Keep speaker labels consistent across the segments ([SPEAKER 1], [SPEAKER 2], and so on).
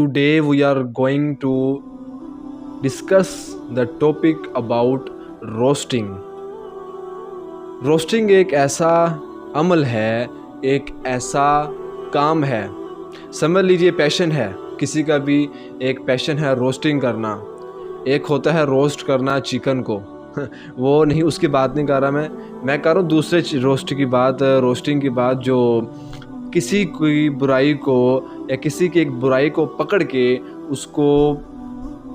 [SPEAKER 1] Today we are going to discuss the topic about roasting. Roasting एक ऐसा अमल है, एक ऐसा काम है, समझ लीजिए पैशन है, किसी का भी एक पैशन है रोस्टिंग करना। एक होता है रोस्ट करना चिकन को वो नहीं, उसकी बात नहीं कर रहा मैं कर रहा हूँ दूसरे रोस्ट की बात, रोस्टिंग की बात, जो किसी की बुराई को या किसी की एक बुराई को पकड़ के उसको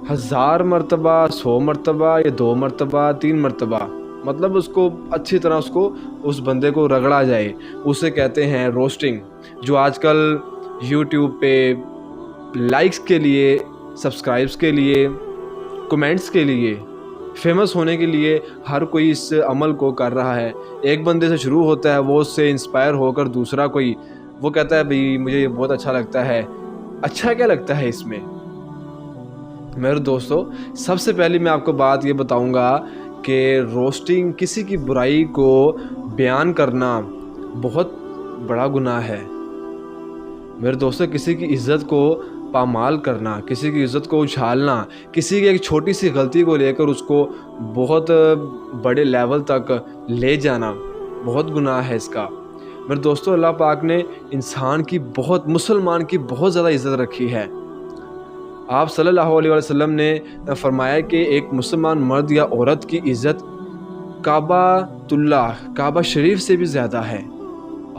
[SPEAKER 1] 1000 मरतबा, 100 मरतबा या 2 मरतबा, 3 मरतबा, मतलब उसको अच्छी तरह उस बंदे को रगड़ा जाए, उसे कहते हैं रोस्टिंग। जो आजकल यूट्यूब पे लाइक्स के लिए, सब्सक्राइब्स के लिए, कमेंट्स के लिए, फेमस होने के लिए हर कोई इस अमल को कर रहा है। एक बंदे से शुरू होता है, वो उससे इंस्पायर होकर दूसरा कोई वो कहता है भाई मुझे ये बहुत अच्छा लगता है। अच्छा क्या लगता है इसमें? मेरे दोस्तों, सबसे पहले मैं आपको बात ये बताऊंगा कि रोस्टिंग, किसी की बुराई को बयान करना बहुत बड़ा गुनाह है। मेरे दोस्तों, किसी की इज़्ज़त को पामाल करना, किसी की इज़्ज़त को उछालना, किसी की एक छोटी सी गलती को लेकर उसको बहुत बड़े लेवल तक ले जाना बहुत गुनाह है इसका। मेरे दोस्तों, अल्लाह पाक ने इंसान की मुसलमान की बहुत ज़्यादा इज़्ज़त रखी है। आप सल्लल्लाहु अलैहि वसल्लम ने फरमाया कि एक मुसलमान मर्द या औरत की इज़्ज़त काबा शरीफ से भी ज़्यादा है।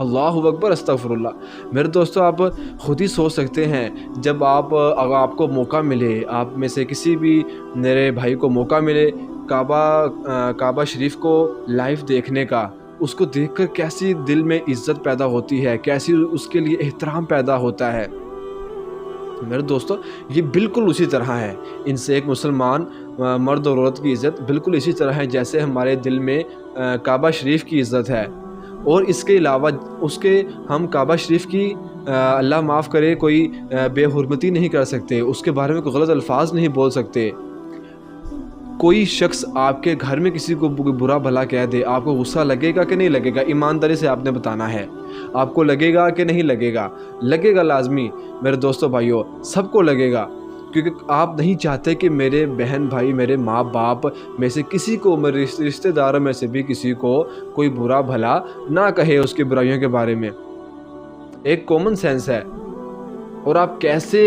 [SPEAKER 1] अल्लाहु अकबर, अस्तगफिरुल्लाह। मेरे दोस्तों, आप ख़ुद ही सोच सकते हैं, जब अगर आपको मौका मिले, आप में से किसी भी मेरे भाई को मौका मिले काबा शरीफ को लाइव देखने का, उसको देखकर कैसी दिल में इज़्ज़त पैदा होती है, कैसी उसके लिए एहतराम पैदा होता है। मेरे दोस्तों, ये बिल्कुल उसी तरह है। इनसे एक मुसलमान मर्द और औरत की इज़्ज़त बिल्कुल इसी तरह है जैसे हमारे दिल में काबा शरीफ की इज़्ज़त है। और इसके अलावा हम काबा शरीफ की अल्लाह माफ़ करे कोई बेहुरमती नहीं कर सकते, उसके बारे में कोई गलत अल्फाज नहीं बोल सकते। कोई शख्स आपके घर में किसी को बुरा भला कह दे, आपको गुस्सा लगेगा कि नहीं लगेगा? ईमानदारी से आपने बताना है, आपको लगेगा कि नहीं लगेगा? लगेगा लाजमी। मेरे दोस्तों भाइयों, सबको लगेगा, क्योंकि आप नहीं चाहते कि मेरे बहन भाई, मेरे माँ बाप में से किसी को, मेरे रिश्तेदारों में से भी किसी को कोई बुरा भला ना कहे उसकी बुराइयों के बारे में। एक कॉमन सेंस है। और आप कैसे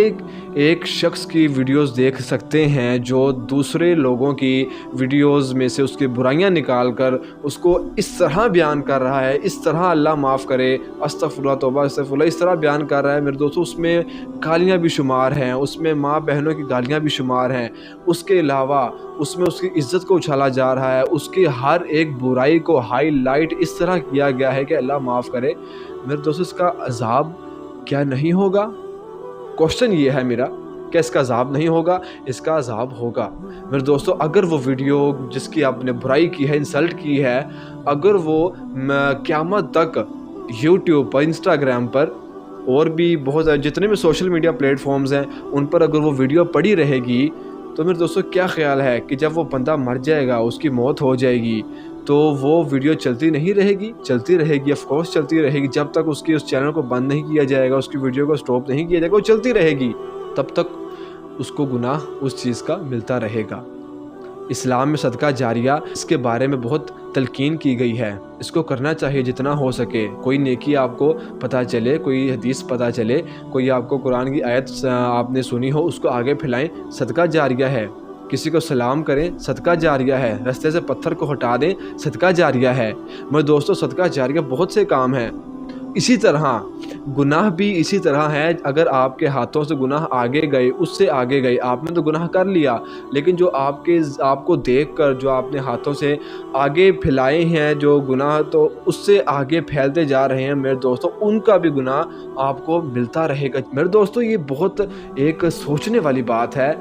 [SPEAKER 1] एक शख्स की वीडियोस देख सकते हैं जो दूसरे लोगों की वीडियोस में से उसकी बुराइयां निकाल कर उसको इस तरह बयान कर रहा है, इस तरह अल्लाह माफ़ करे, अस्तगफुरुल्लाह, तौबा अस्तगफुरुल्लाह, इस तरह बयान कर रहा है। मेरे दोस्तों, उसमें गालियां भी शुमार हैं, उसमें माँ बहनों की गालियां भी शुमार हैं। उसके अलावा उसमें उसकी इज़्ज़त को उछाला जा रहा है, उसकी हर एक बुराई को हाईलाइट इस तरह किया गया है कि अल्लाह माफ़ करे। मेरे दोस्तों, इसका अज़ाब क्या नहीं होगा? क्वेश्चन ये है मेरा कि इसका अज़ाब नहीं होगा? इसका अज़ाब होगा। मेरे दोस्तों, अगर वो वीडियो जिसकी आपने बुराई की है, इंसल्ट की है, अगर वो क़यामत तक यूट्यूब पर, इंस्टाग्राम पर और भी बहुत जितने भी सोशल मीडिया प्लेटफॉर्म्स हैं उन पर अगर वो वीडियो पड़ी रहेगी, तो मेरे दोस्तों क्या ख्याल है कि जब वो बंदा मर जाएगा, उसकी मौत हो जाएगी, तो वो वीडियो चलती नहीं रहेगी? चलती रहेगी, ऑफ कोर्स चलती रहेगी। जब तक उस चैनल को बंद नहीं किया जाएगा, उसकी वीडियो को स्टॉप नहीं किया जाएगा, वो चलती रहेगी, तब तक उसको गुनाह उस चीज़ का मिलता रहेगा। इस्लाम में सदका जारिया, इसके बारे में बहुत तलकीन की गई है। इसको करना चाहिए जितना हो सके। कोई नेकी आपको पता चले, कोई हदीस पता चले, कोई आपको कुरान की आयत आपने सुनी हो, उसको आगे फैलाएं, सदका जारिया है। किसी को सलाम करें, सदका जारिया है। रास्ते से पत्थर को हटा दें, सदका जारिया है। मेरे दोस्तों, सदका जारिया बहुत से काम हैं। इसी तरह गुनाह भी इसी तरह है। अगर आपके हाथों से गुनाह आगे गए, उससे आगे गए, आपने तो गुनाह कर लिया, लेकिन जो आपको देखकर जो आपने हाथों से आगे फैलाए हैं जो गुनाह, तो उससे आगे फैलते जा रहे हैं मेरे दोस्तों, उनका भी गुनाह आपको मिलता रहेगा। मेरे दोस्तों, ये बहुत एक सोचने वाली बात है।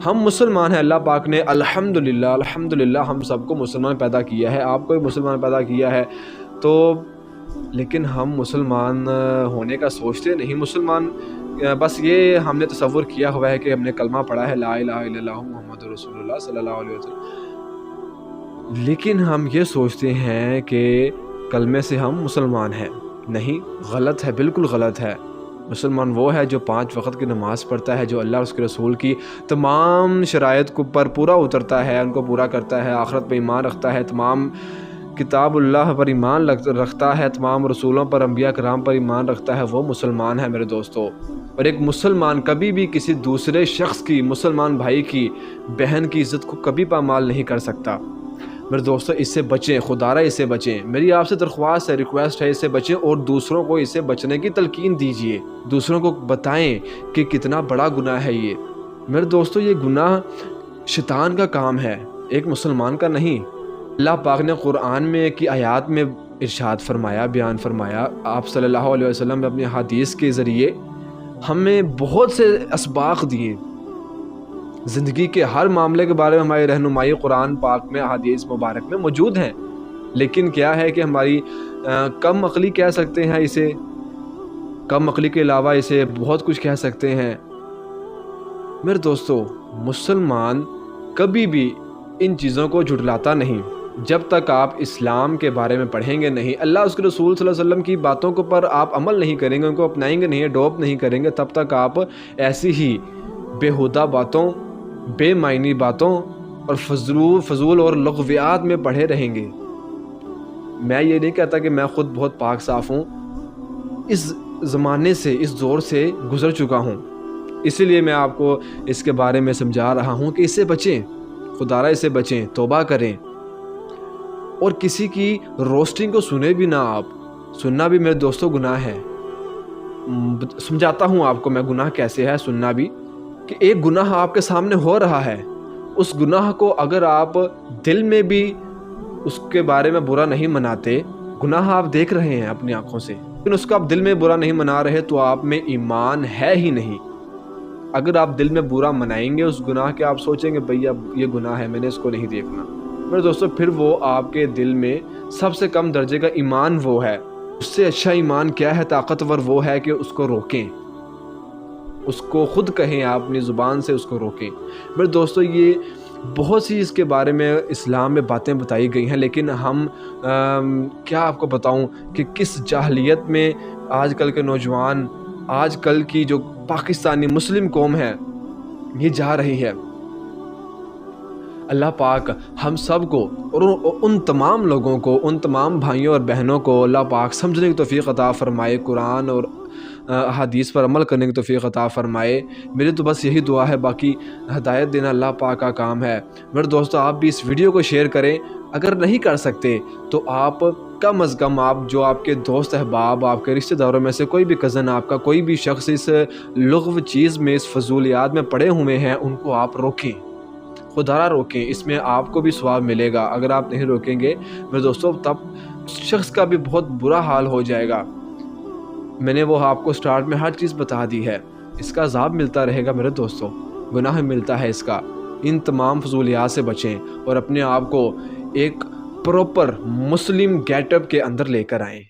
[SPEAKER 1] हम मुसलमान हैं, अल्लाह पाक ने अल्हम्दुलिल्लाह हम सबको मुसलमान पैदा किया है, आपको भी मुसलमान पैदा किया है, तो लेकिन हम मुसलमान होने का सोचते नहीं। मुसलमान बस ये हमने तसव्वुर किया हुआ है कि हमने कलमा पढ़ा है, ला इलाहा इल्लल्लाहु मुहम्मदुर रसूलुल्लाह सल्लल्लाहु अलैहि वसल्लम, लेकिन हम ये सोचते हैं कि कलमे से हम मुसलमान हैं। नहीं, गलत है, बिल्कुल गलत है। مسلمان وہ ہے جو 5 وقت کی نماز پڑھتا ہے، جو اللہ اور اس کے رسول کی تمام شرائط کو پر پورا اترتا ہے، ان کو پورا کرتا ہے، آخرت پہ ایمان رکھتا ہے، تمام کتاب اللہ پر ایمان رکھتا ہے، تمام رسولوں پر، انبیاء کرام پر ایمان رکھتا ہے، وہ مسلمان ہے میرے دوستو۔ اور ایک مسلمان کبھی بھی کسی دوسرے شخص کی، مسلمان بھائی کی، بہن کی عزت کو کبھی پامال نہیں کر سکتا۔ میرے دوستو اس سے بچیں، خدا را اس سے بچیں، میری آپ سے درخواست ہے، ریکویسٹ ہے، اس سے بچیں اور دوسروں کو اس سے بچنے کی تلقین دیجیے، دوسروں کو بتائیں کہ کتنا بڑا گناہ ہے یہ۔ میرے دوستو یہ گناہ شیطان کا کام ہے، ایک مسلمان کا نہیں۔ اللہ پاک نے قرآن میں کی آیات میں ارشاد فرمایا، بیان فرمایا، آپ صلی اللہ علیہ وسلم نے اپنی حدیث کے ذریعے ہمیں بہت سے اسباق دیے، زندگی کے ہر معاملے کے بارے میں ہماری رہنمائی قرآن پاک میں، احادیث مبارک میں موجود ہیں، لیکن کیا ہے کہ ہماری کم عقلی کہہ سکتے ہیں اسے، کم عقلی کے علاوہ اسے بہت کچھ کہہ سکتے ہیں۔ میرے دوستو مسلمان کبھی بھی ان چیزوں کو جھٹلاتا نہیں، جب تک آپ اسلام کے بارے میں پڑھیں گے نہیں، اللہ اس کے رسول صلی اللہ علیہ وسلم کی باتوں کے پر آپ عمل نہیں کریں گے، ان کو اپنائیں گے نہیں، اڈاپٹ نہیں کریں گے، تب تک آپ ایسی ہی بیہودہ باتوں، بے معنی باتوں اور فضول اور لغویات میں پڑھے رہیں گے۔ میں یہ نہیں کہتا کہ میں خود بہت پاک صاف ہوں، اس زمانے سے، اس دور سے گزر چکا ہوں، اسی لیے میں آپ کو اس کے بارے میں سمجھا رہا ہوں کہ اس سے بچیں، خدا را اس سے بچیں، توبہ کریں، اور کسی کی روسٹنگ کو سنیں بھی نہ آپ، سننا بھی میرے دوستوں گناہ ہے۔ سمجھاتا ہوں آپ کو میں گناہ کیسے ہے سننا بھی، کہ ایک گناہ آپ کے سامنے ہو رہا ہے، اس گناہ کو اگر آپ دل میں بھی اس کے بارے میں برا نہیں مناتے، گناہ آپ دیکھ رہے ہیں اپنی آنکھوں سے، لیکن اس کو آپ دل میں برا نہیں منا رہے تو آپ میں ایمان ہے ہی نہیں۔ اگر آپ دل میں برا منائیں گے اس گناہ کے، آپ سوچیں گے بھئی اب یہ گناہ ہے، میں نے اس کو نہیں دیکھنا، میرے دوستو پھر وہ آپ کے دل میں سب سے کم درجے کا ایمان وہ ہے۔ اس سے اچھا ایمان کیا ہے، طاقتور وہ ہے کہ اس کو روکیں، اس کو خود کہیں، آپ اپنی زبان سے اس کو روکیں۔ میرے دوستو یہ بہت سی اس کے بارے میں اسلام میں باتیں بتائی گئی ہیں، لیکن ہم کیا آپ کو بتاؤں کہ کس جاہلیت میں آج کل کے نوجوان، آج کل کی جو پاکستانی مسلم قوم ہے یہ جا رہی ہے۔ اللہ پاک ہم سب کو اور ان تمام لوگوں کو، ان تمام بھائیوں اور بہنوں کو اللہ پاک سمجھنے کی توفیق عطا فرمائے، قرآن اور حدیث پر عمل کرنے کی توفیق عطا فرمائے۔ میری تو بس یہی دعا ہے، باقی ہدایت دینا اللہ پاک کا کام ہے۔ میرے دوستو آپ بھی اس ویڈیو کو شیئر کریں، اگر نہیں کر سکتے تو آپ کم از کم آپ جو آپ کے دوست احباب، آپ کے رشتہ داروں میں سے کوئی بھی کزن آپ کا، کوئی بھی شخص اس لغو چیز میں، اس فضولیات میں پڑے ہوئے ہیں، ان کو آپ روکیں، خدا را روکیں، اس میں آپ کو بھی ثواب ملے گا۔ اگر آپ نہیں روکیں گے میرے دوستو تب اس شخص کا بھی بہت برا حال ہو جائے گا۔ میں نے وہ آپ کو سٹارٹ میں ہر چیز بتا دی ہے، اس کا عذاب ملتا رہے گا میرے دوستو، گناہ ملتا ہے اس کا۔ ان تمام فضولیات سے بچیں اور اپنے آپ کو ایک پراپر مسلم گیٹ اپ کے اندر لے کر آئیں۔